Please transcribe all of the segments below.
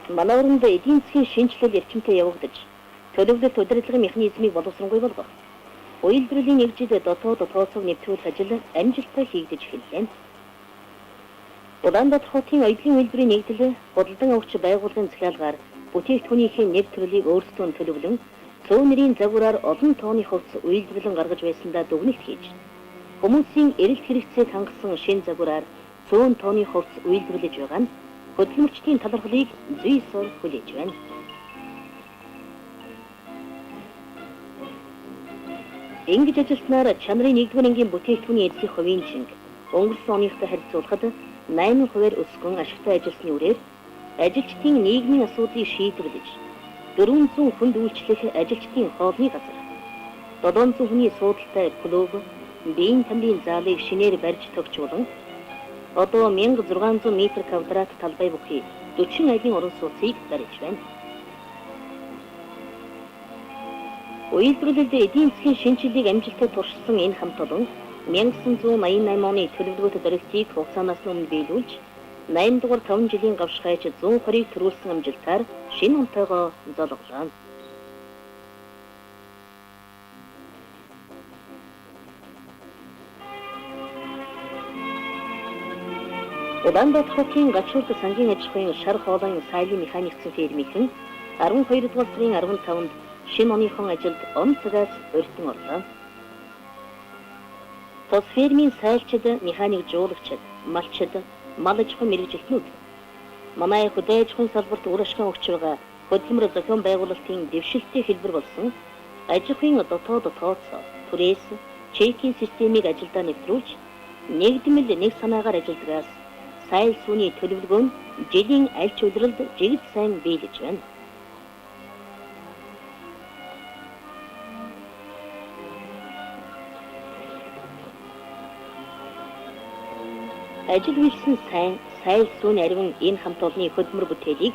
Манай оронд эдийн засгийн шинжилэл эрчимтэй явагдаж, төлөвлөлт удирдлагын механизмыг боловсронгүй болгох. Үйлдвэрлэлийн нэгжид дотоод тооцоог нэвтрүүлэх ажил амжилттай хийгдэж эхэллээ. Улаанбаатар хотын оюутлын үйлдвэрийн нэгдэл худалдан авахч байгууллагын захиалгаар бүтээгдэхүүнийхээ нэв төрлийг өөрсдөө төлөвлөн цөөн нэрийн загвараар олон тонны хувцас үйлдвэрлэн гаргаж байсандаа дүгнэлт хийж, хүмүүсийн эрэлт хэрэгцээг хангасан шинэ загвараар цөөн тонны хувцас үйлдвэрлэж байгаа нь хөдөлмөрчдийн талархлыг зүйсээр хүлээж байна. Ингэж ажилтнаар чанарын 1-р ангийн бүтээгдэхүүний эзлэх хувийн шинг өнгөрсөн оныхтой харьцуулахад 8% өсгөн ашигтай ажилласны үрээр ажилчдын нийгмийн асуудлыг шийдвэрлэж 400 хүнд үйлчлэх ажилчдын хоолны газар, 700 хүний суудалтай клуб, биеийн тамирын заалыг шинээр барьж төгжүүлэн одоо 1600 м2 талбай бүхий 40 айлын орон сууцыг барьж байна. Үйлдвэрлэлд эдийн засгийн шинжилгээг амжилттай туршилсан энэ хамт олон 1988 оны төлөвлөгөөт баригдыг хугацаанаас өмнө биелүүлж 8 дугаар 5 жилийн гавшгайч 120-ыг төрүүлсэн амжилтаар шинэ онтойгоо золглоо. Улаанбаатар хотын Гачуурд сангийн аж ахуйн шар хоолойн сайлын механикцэн фермийнхэн 12 дугаар сарын 15-нд шинэ оныхон ажилд он цагаас өртөн орлоо. Тус фермийн сайлчид, механик жуулагчид, малчид, мал аж ахуйн мэргэжилтнүүд манай хөдөө аж ахуйн салбарт үр ашиг өгч байгаа хөдөлмөр зохион байгуулалтын дэвшилттэй хэлбэр болсон аж ахуйн дотоод тооцоо, түрээс, чекийн системийг ажилдаа нэвтрүүлж, нэгдмэл нэг санаагаар ажилдгаас сайл сүүний төлөвлөгөө нь жилийн аль ч удиралд жигд сайн биелэж байна. Ажил үйлсэн сайн, сайл сүүний ариван энэ хамт олонны хөдөлмөр бүтээлийг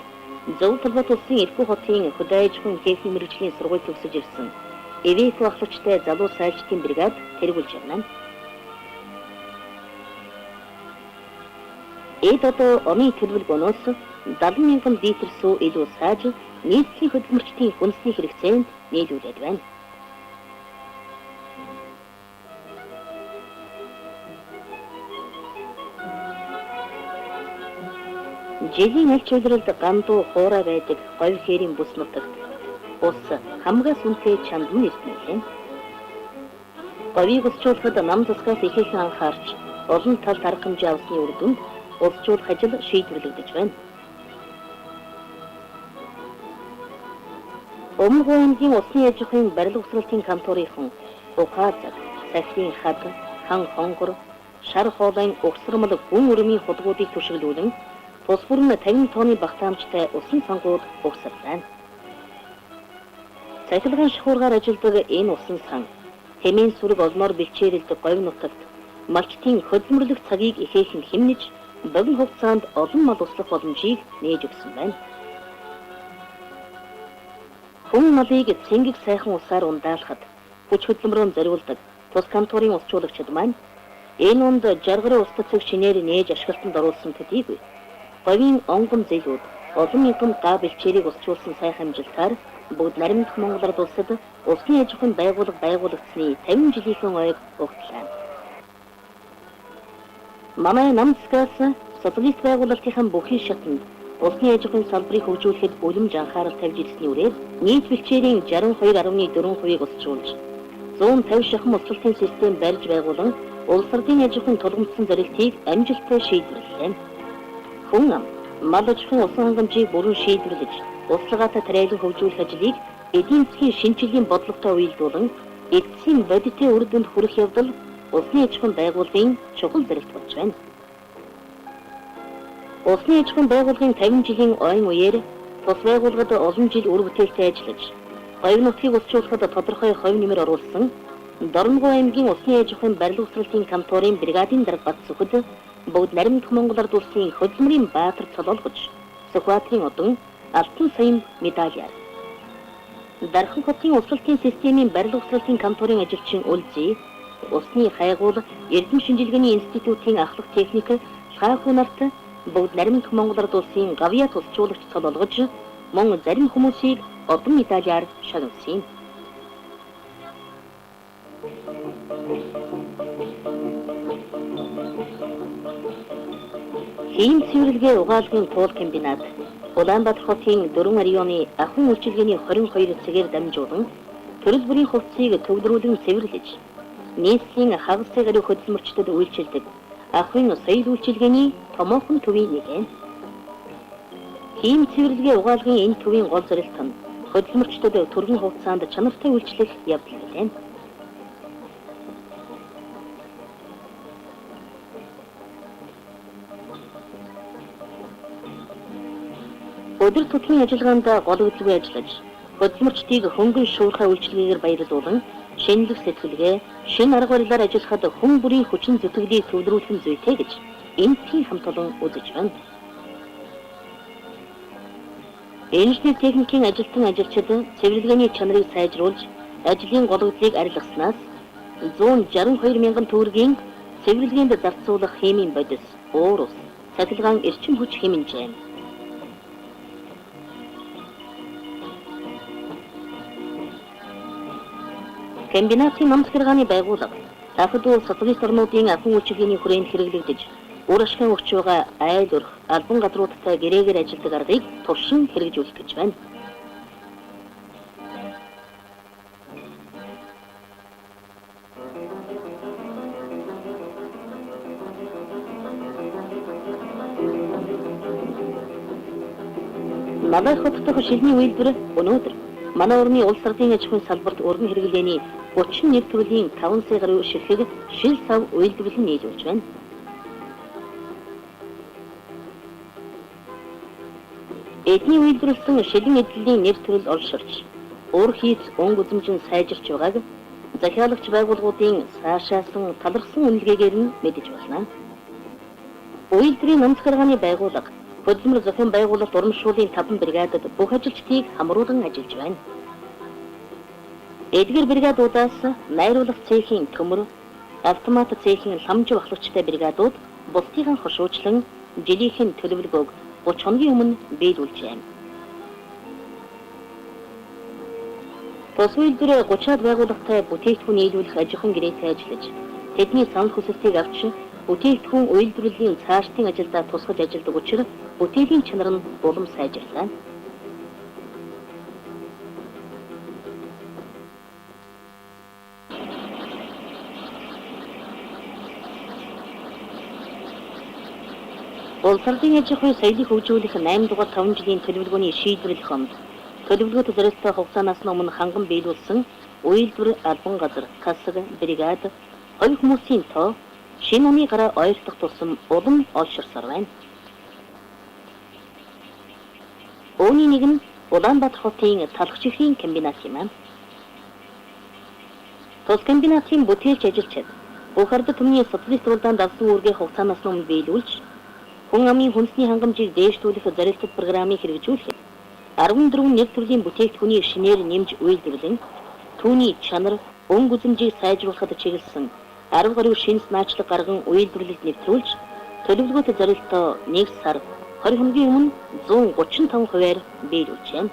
Зөв Талбайт улсын Иргүү хотын хөдөө аж ахуйн техникийн мэргэжлийн сургууль төгсөж ирсэн ЭВЭФ ахлагчтай залуу сайлчдын бригад тэргүүлж байна. Эд одоо оны төлөвлөгөөнөөс 70,000 литр сүү илүү сайж нийслэлийн хөдөлмөрчдийн хүнсний хэрэгцээнд нийлүүлээд байна. Жилийн аль ч удиралд гандуу хуурай байдаг говь хээрийн бүс нутагт ус хамгаас үнэтэй чанд нь ирсэн. Говийг усчуулахад нам тусгаас ихээхэн анхаарч олон талд арга хэмжээ авсны үр дүнд усчуулах ажил шийдвэрлэгдэж байна. Өмнөд аймгийн усны аж ахуйн барилга усралтын конторынхан Ухаазар, Сахилын хад, хан хонгор, шар хоолойн угсармал гүн өрмийн худгуудыг түшиглүүлэн тус бүрэн 50 тонны багтаамжтай усан сангууд угсарлаа. Цахилгаан шахуургаар ажилдаг энэ усан сан хэмээн сүрэг олноор бэлчээрэлдэг говь нутагт малчтын хөдөлмөрлөх цагийг ихээхэн хэмнэж богино хугацаанд олон мал услах боломжийг нээж өгсөн байна. Хүн малыг цэнгэг сайхан усаар ундаалахад хүч хөдөлмөрөөр зориулдаг тус конторын усчуулагчид маань энэ онд жаргарын ус цэцэг шинээр нээж ашиглалтанд оруулсан төдийгүй говийн онгон зээлүүд олон мянган га бэлчээрийг усчуулсан сайхан амжилтаар бүгд наримдах Монгол Ард улсад усны аж ахуйн байгууллага байгуулагдсны 50 жилийнхэн ойг угтлаа. Манай намцгаас социалист байгуулалтынхан бүхий шатнд усны аж ахуйн салбарыг хөгжүүлэхэд үлэмж анхаарал тавьж ирсний үрээр нийт бэлчээрийн 62.4%-ийг усчуулж 150 шахам услалтын систем барьж байгуулан улс ордын аж ахуйн тулгымдсан зорилтыг амжилттай шийдвэрлэлээ. Хүн ам, мал аж ахуйн усан хангамжийг бүрэн шийдвэрлэж, услагаатай тариалан хөгжүүлэх ажлыг эдийн засгийн шинжилгээний бодлоготой уялдуулан эцсийн бодитын үр дүнд хүрэх явдал усны аж ахуйн байгууллагын чухал зорилт болж байна. Усны аж ахуйн байгууллагын 50 жилийн ойн үеэр тус байгууллагад олон жил үр бүтээлтэй ажиллаж, говь нутгийг усчуулахад тодорхой хувь нэмэр оруулсан Дорногов аймгийн усны аж ахуйн барилга усралтын конторын бригадын дарга бат сүхэд бүгд наримдах Монгол Ард улсын хөдөлмөрийн баатар цолоолгож, Сүхбаатарын одон алтан саяын медалиар. Дархан хотын усралтын системийн барилга усралтын конторын ажилчин Улзий, усны хайгуул Эрдэм шинжилгээний институтын ахлах техник Лхааху нарт бүгд нарийн Монгол Ард улсын гавьяа тусчуулагч цол болгож мөн зарим хүмүүсийг одон медалиар шагнасан юм. Ийм цэвэрлэгээ угаалгын туул комбинат Улаанбаатар хотын 4 районы ахуйн үйлчилгээний 22 цагаар дамжуулан төрөл бүрийн хувцсыг төвлөрүүлэн цэвэрлэж, нийслэлийн хагас цагаарийн хөдөлмөрчдөд үйлчилдэг ахуйн соёл үйлчилгээний томоохон төвийн нэг юм. Ийм цэвэрлэгээ угаалгын энэ төвийн гол зорилт нь хөдөлмөрчдөд төргийн хувцаанд чанартай үйлчлэх явдал байна. Өдөр тутмын ажиллагаанд гол хөдөлгөөн ажиллаж, хөдөлмөрчдийг хөнгөн шуурхай үйлчилгээгээр баярлуулан, шинэлэг сэтгэлгээ, шинэ арга барилаар ажиллахад хүн бүрийн хүчин зүтгэлийг төвлөрүүлэх нь зүйтэй гэж энэтхийн хамт олон үзэж байна. Инженер техникийн ажилтан ажилчид цэвэрлэгээний чанарыг сайжруулж, ажлын гол хөдлөлийг арилгаснаас 162 мянган төгрөгийн цэвэрлэгээнд зарцуулах хэмжээний бодис, уур ус, цахилгаан эрчим хүч хэмжээ. Комбинатын намс хэргааны байгууллага Африк социалист орнуудын ахуйн үйлчилгээний хүрээнд хэрэглэгдэж, үр ашигын өгч байгаа айл өрх, албан газруудтай гэрээгээр ажилладаг аргыг туршин хэрэгжүүлэх гэж байна. Манай хот дахь шилний үйлдвэр өнөөдөр манай орны улс ардын аж ахуйн салбарт өргөн хэрэглээний 31 төрлийн 5 сая гаруй ширхэг шил сав үйлдвэрлэн нийлүүлж байна. Эдний үйлдвэрлэсэн шилэн эдлэлийн нэр төрөл олширч, уур хийц өнгө үзэмжин сайжирч байгааг захиалагч байгууллагуудын цаашаасан талархсан үнэлгээгээр нь мэдэж байна. Үйлдвэрийн намс хэргааны байгууллага хөдөлмөр зохион байгуулалт урамшууллын 5 бригадад бүх ажилчдыг хамруулан ажиллаж байна. Эдгээр бригадуудаас найруулах цехийн төмөр, автомат цехийн ламж бахлагчтай бригадууд бусдын хошуучлан жилийнхэн төлөвлөгөөг 30 хоногийн өмнө биелүүлжээ. Тус үйлдвэр 30-аад байгууллагатай бүтээгдэхүүн нийлүүлэх аж ахуйн гэрээтэй ажиллаж, тэдний санал хүсэлтийг авч бүтээгдэхүүн үйлдвэрлэлийн цаашдын ажилдаа тусгаж ажилладаг учраас бүтээлийн чанар нь улам сайжирлаа. Улс ардын аж ахуйн соёлыг хөгжүүлэх 8 дугаар 5 жилийн төлөвлөгөөний шийдвэрлэх онд төлөвлөгөөт зорилттой хугацаанаас өмнө ханган биелүүлсэн үйлдвэр, албан газар, кассаг, бригад, хоёр хүмүүсийн тоо шинэ оны гараа ойртох тусам улам олширсаар байна. Үүний нэг нь Улаанбаатар хотын талх чихрийн комбинат юм. Тус комбинатын бүтээлч ажилчид бүх ард түмний социалист улдаанд авсан үүргээ хугацаанаас өмнө биелүүлж, хүн амын хүнсний хангамжийг дээшлүүлэх зорилттой программыг хэрэгжүүлэх 14 нэр төрлийн бүтээгдэхүүний шинээр нэмж үйлдвэрлэн, түүний чанар, өнгө үзэмжийг сайжруулахад чиглэсэн 10 гаруй шинэ наачлаг гарган үйлдвэрлэлд нэвтрүүлж, төлөвлөгөөт зорилттой 1 сар 20 хоногийн өмнө 135%-аар биелүүлжээ.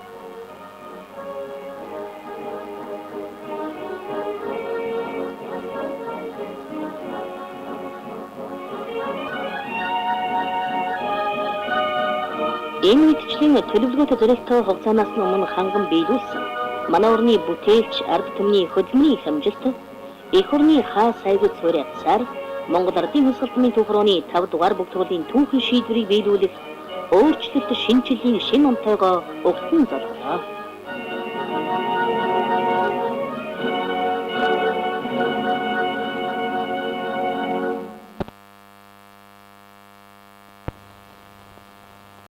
Энэ мэдчлэн төлөвлөгөөт зорилттой хугацаанаас өмнө ханган биелүүлсэн манай орны бүтээлч ард түмний хөдөлмөрийн хэмжилт эх орны хаа сайгүй цорьяцаар Монгол Ардын хөсгөлтмийн түүхрооны 5 дугаар бүгдгүүлийн түүхэн шийдвэрийг биелүүлэх өөрчлөлт шинжилгээний шинэ онцгойгоо өгсөн золголоо.